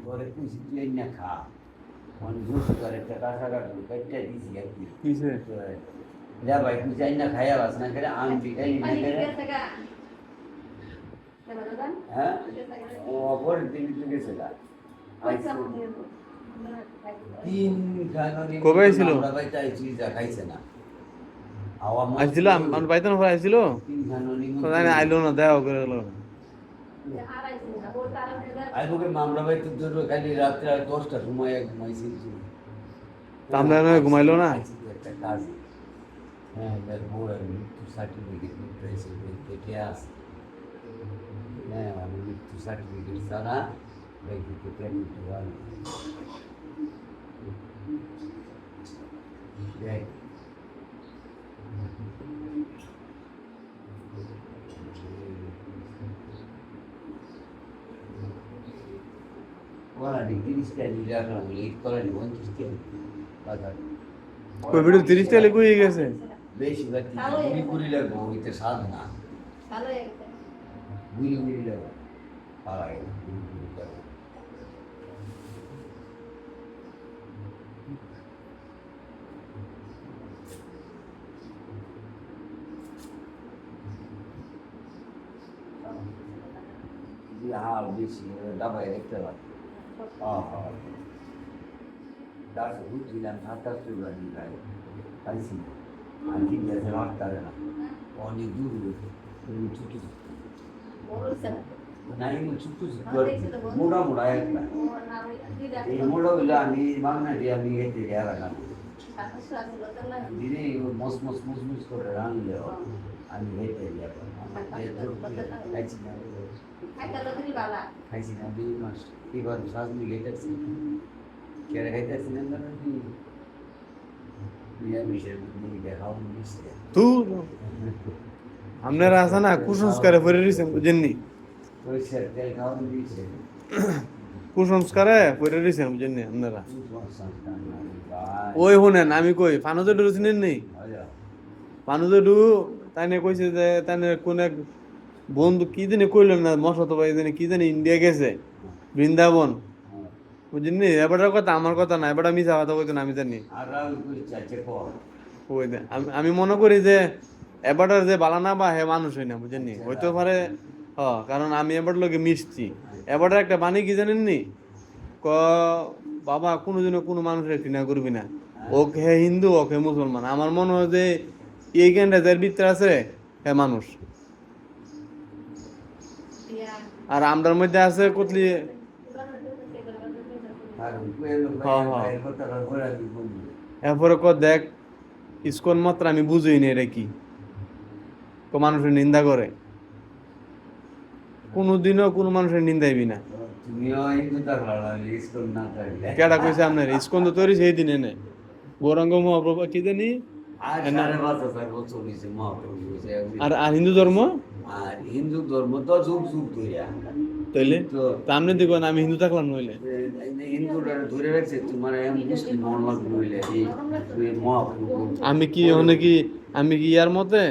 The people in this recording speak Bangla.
তোরে কুচি তুই না খা মানে জুস করে টাকা টাকা কেটে দিছি আর কি কিসে যা ভাই কুচি না খায়া বাস না করে আম বিকাই না করে হ্যাঁ ও অপর দিন তুই গেছে না তিন গাননি কবে ছিল আমরা ভাই চাইছি যা খাইছে না আওয়াম আসছিল আমার বাইতে না আসছিল তিন গাননি তো জানি আইলো না দেও করে গেল আইবকে মামলা ভাই তো ধরো খালি রাত্রে 10টার সময় ঘুমাইছি আমরা নয় ঘুমাইলো না একটা কাজ হ্যাঁ এর বড় মৃত্যু সার্টিফিকেট পেয়েছে কেটে আস হ্যাঁ আমি মৃত্যু সার্টিফিকেট ছাড়া ব্যাংকে পেমেন্ট হয় দেখ ওরা ডিগ্রিটা নিয়ে রাখলাম লিড করে নি 29 বাজার ওই ভিডিও 30 টাকা লিখে গেছে বেশি বাতি গুলি গুলি লাগবো ওইতে স্বাদ না ভালো হয়ে গেছে গুলি গুলি লাগবো পালাই গুলি গুলি লাগবো হাল বেশি ডাবাই দেখতে পাচ্ছি তার বুঝছিলাম 27 গাড়ি গাড়ি পাইছি আর কি গেছে রাস্তায় না অনেক দূর ছোট না এগুলো ছোট ছোট মোটা মোটা একটা এই মোটা হইলে আমি বাংলা দিয়ে আমি হেঁটে রাখলাম দিনে মস মস মস মস করে রানলে আমি হেঁটে খাইছি না খাইছি না 2 মাস এবার সাজনি গেটেছি কেড়ে খাইতেছি না তুই আপনারা আছে না কুসংস্কারে পড়ে রয়েছেন বুঝেননি কুসংস্কারে পড়ে রয়েছেন বুঝেননি আপনারা ওই শুনেন আমি কই ফানুজে ডু চিনেন নি ফানুজে ডু তাই কইছে যে তাই কোন এক বন্ধু কি জানি কইলেন না মশাতো ভাই জানি কি জানি ইন্ডিয়া গেছে বৃন্দাবন বুঝলি এবারটার কথা আমার কথা না এবারটা মিশা কথা কইতো না আমি জানি ওই আমি মনে করি যে এবারটার যে বালানা বা হে মানুষ হই না বুঝেননি হইতে পারে কারণ আমি এবার লোকে মিশছি এবারটার একটা বাণী কি জানেন নি ক বাবা কোনোদিনও কোনো মানুষের ঘৃণা করবি না ওকে হে হিন্দু ওকে মুসলমান আমার মনে হয় যে এই জ্ঞানটা যার ভিতরে আছে হে মানুষ আর আমরার মধ্যে আছে কতলি এরপরে দেখ ইসকন মাত্র আমি বুঝিনি এটা কি মানুষের নিন্দা করে কোনোদিনও কোনো মানুষের নিন্দাইবি না কেডা কইছে আপনার ইসকন তো তৈরি সেই দিনে নে গৌরাঙ্গ মহাপ্রভু কি জানি আর আর হিন্দু ধর্ম আর হিন্দু ধর্ম তো যুগ যুগ ধরে তাইলে আপনি দেখবেন আমি হিন্দু থাকলাম নইলে হিন্দুরা ধরে রাখছে তোমার মুসলিম মহাপ্রভু নইলে মহাপ্রভু আমি কি ইয়ার মতে